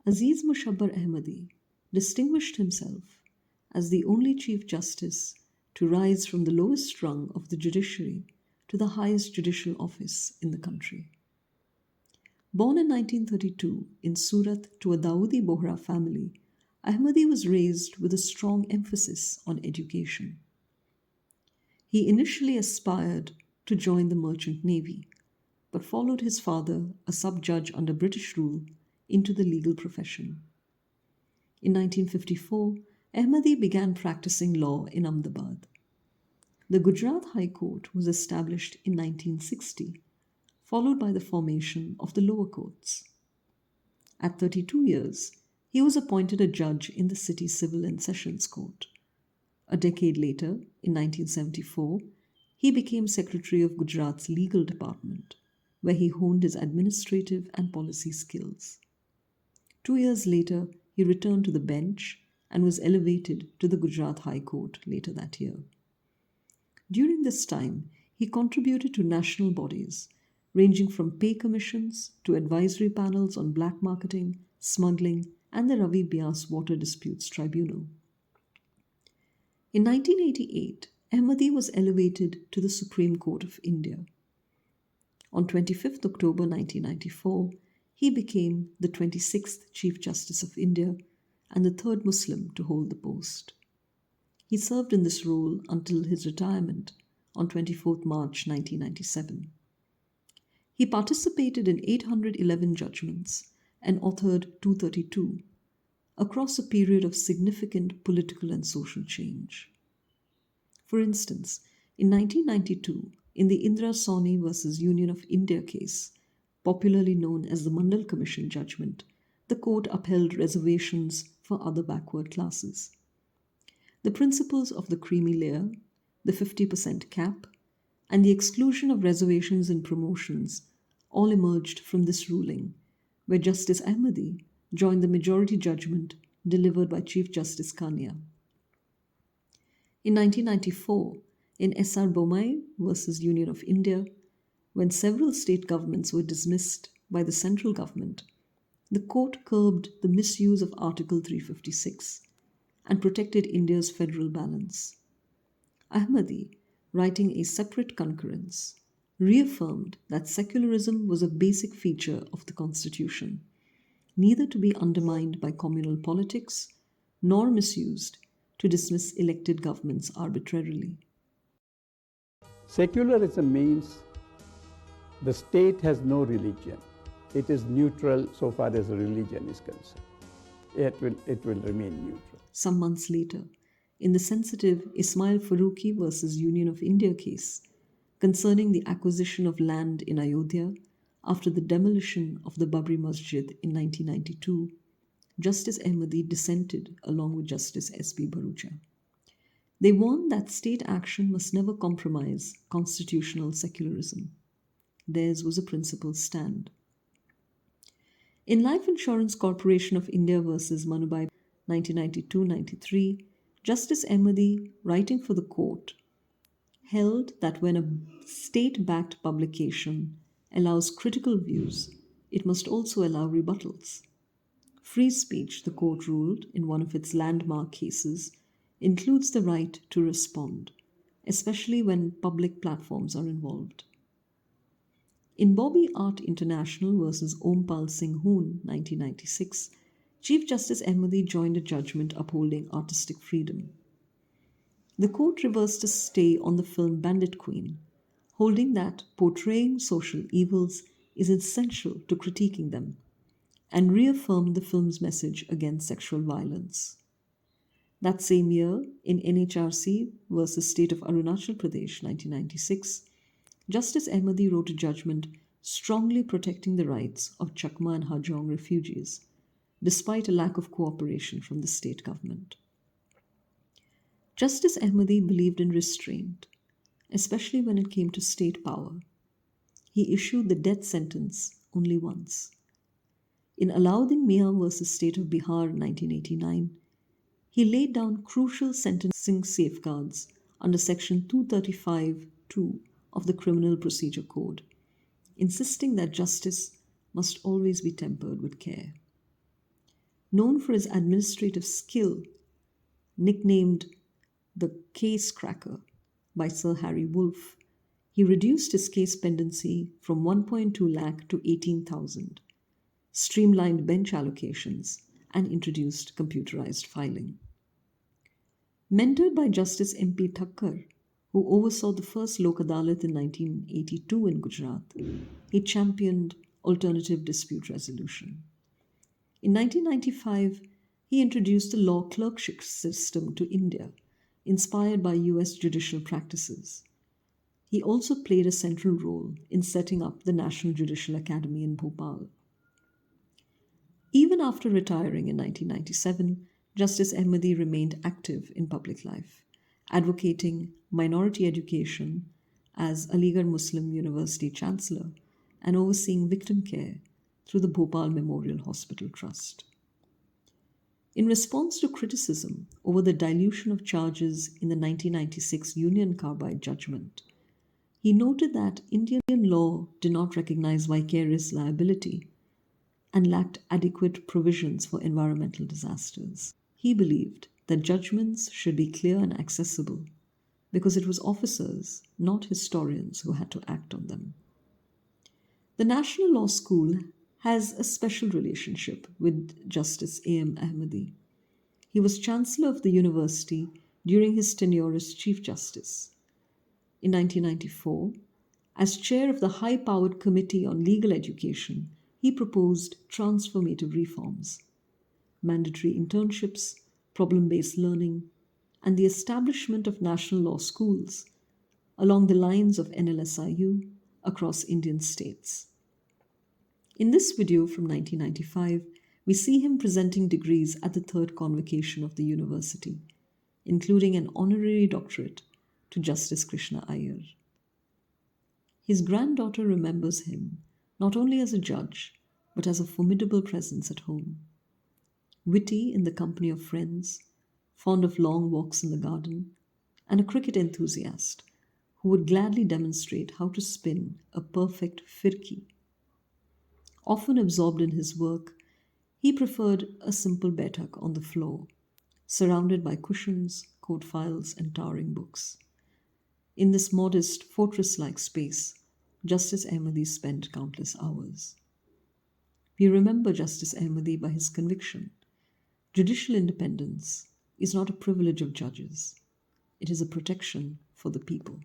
Aziz Mushabbar Ahmadi distinguished himself as the only Chief Justice to rise from the lowest rung of the judiciary to the highest judicial office in the country. Born in 1932 in Surat to a Dawoodi Bohra family, Ahmadi was raised with a strong emphasis on education. He initially aspired to join the Merchant Navy, but followed his father, a sub-judge under British rule, into the legal profession. In 1954, Ahmadi began practicing law in Ahmedabad. The Gujarat High Court was established in 1960, followed by the formation of the lower courts. At 32 years, he was appointed a judge in the City Civil and Sessions Court. A decade later, in 1974, he became Secretary of Gujarat's Legal Department, where he honed his administrative and policy skills. 2 years later, he returned to the bench and was elevated to the Gujarat High Court later that year. During this time, he contributed to national bodies ranging from pay commissions to advisory panels on black marketing, smuggling, and the Ravi Bias Water Disputes Tribunal. In 1988, Ahmadi was elevated to the Supreme Court of India. On 25th October 1994, he became the 26th Chief Justice of India and the third Muslim to hold the post. He served in this role until his retirement on 24th March 1997. He participated in 811 judgments and authored 232 across a period of significant political and social change. For instance, in 1992, in the Indira Sawhney versus Union of India case, popularly known as the Mandal Commission judgment, the court upheld reservations for other backward classes. The principles of the creamy layer, the 50% cap, and the exclusion of reservations in promotions all emerged from this ruling, where Justice Ahmadi joined the majority judgment delivered by Chief Justice Kania. In 1994, in S.R. Bommai versus Union of India, when several state governments were dismissed by the central government, the court curbed the misuse of Article 356 and protected India's federal balance. Ahmadi, writing a separate concurrence, reaffirmed that secularism was a basic feature of the Constitution, neither to be undermined by communal politics nor misused to dismiss elected governments arbitrarily. Secularism means the state has no religion. It is neutral so far as religion is concerned. It will remain neutral. Some months later, in the sensitive Ismail Farooqi versus Union of India case, concerning the acquisition of land in Ayodhya after the demolition of the Babri Masjid in 1992, Justice Ahmadi dissented along with Justice S.B. Bharucha. They warned that state action must never compromise constitutional secularism. Theirs was a principled stand. In Life Insurance Corporation of India versus Manubai 1992-93, Justice Ahmadi, writing for the court, held that when a state-backed publication allows critical views, it must also allow rebuttals. Free speech, the court ruled in one of its landmark cases, includes the right to respond, especially when public platforms are involved. In Bobby Art International versus Ompal Singh Hoon, 1996, Chief Justice Ahmadi joined a judgment upholding artistic freedom. The court reversed a stay on the film Bandit Queen, holding that portraying social evils is essential to critiquing them, and reaffirmed the film's message against sexual violence. That same year, in NHRC versus State of Arunachal Pradesh, 1996, Justice Ahmadi wrote a judgment strongly protecting the rights of Chakma and Hajong refugees, despite a lack of cooperation from the state government. Justice Ahmadi believed in restraint, especially when it came to state power. He issued the death sentence only once. In Alauddin Mian versus State of Bihar, 1989, he laid down crucial sentencing safeguards under Section 235(2) of the Criminal Procedure Code, insisting that justice must always be tempered with care. Known for his administrative skill, nicknamed the case cracker by Sir Harry Wolff, he reduced his case pendency from 1.2 lakh to 18,000, streamlined bench allocations, and introduced computerized filing. Mentored by Justice M.P. Thakkar, who oversaw the first Lok Adalat in 1982 in Gujarat, he championed alternative dispute resolution. In 1995, he introduced the law clerkship system to India, inspired by US judicial practices. He also played a central role in setting up the National Judicial Academy in Bhopal. Even after retiring in 1997, Justice Ahmadi remained active in public life, advocating minority education as Aligarh Muslim University Chancellor and overseeing victim care through the Bhopal Memorial Hospital Trust. In response to criticism over the dilution of charges in the 1996 Union Carbide judgment, he noted that Indian law did not recognize vicarious liability and lacked adequate provisions for environmental disasters. He believed that judgments should be clear and accessible because it was officers, not historians, who had to act on them. The National Law School has a special relationship with Justice A.M. Ahmadi. He was Chancellor of the university during his tenure as Chief Justice. In 1994, as chair of the high-powered Committee on Legal Education, he proposed transformative reforms, mandatory internships, problem-based learning, and the establishment of national law schools along the lines of NLSIU across Indian states. In this video from 1995, we see him presenting degrees at the third convocation of the university, including an honorary doctorate to Justice Krishna Iyer. His granddaughter remembers him not only as a judge, but as a formidable presence at home. Witty in the company of friends, fond of long walks in the garden, and a cricket enthusiast who would gladly demonstrate how to spin a perfect firki. Often absorbed in his work, he preferred a simple betak on the floor, surrounded by cushions, court files, and towering books. In this modest, fortress-like space, Justice Ahmadi spent countless hours. We remember Justice Ahmadi by his conviction: judicial independence is not a privilege of judges, it is a protection for the people.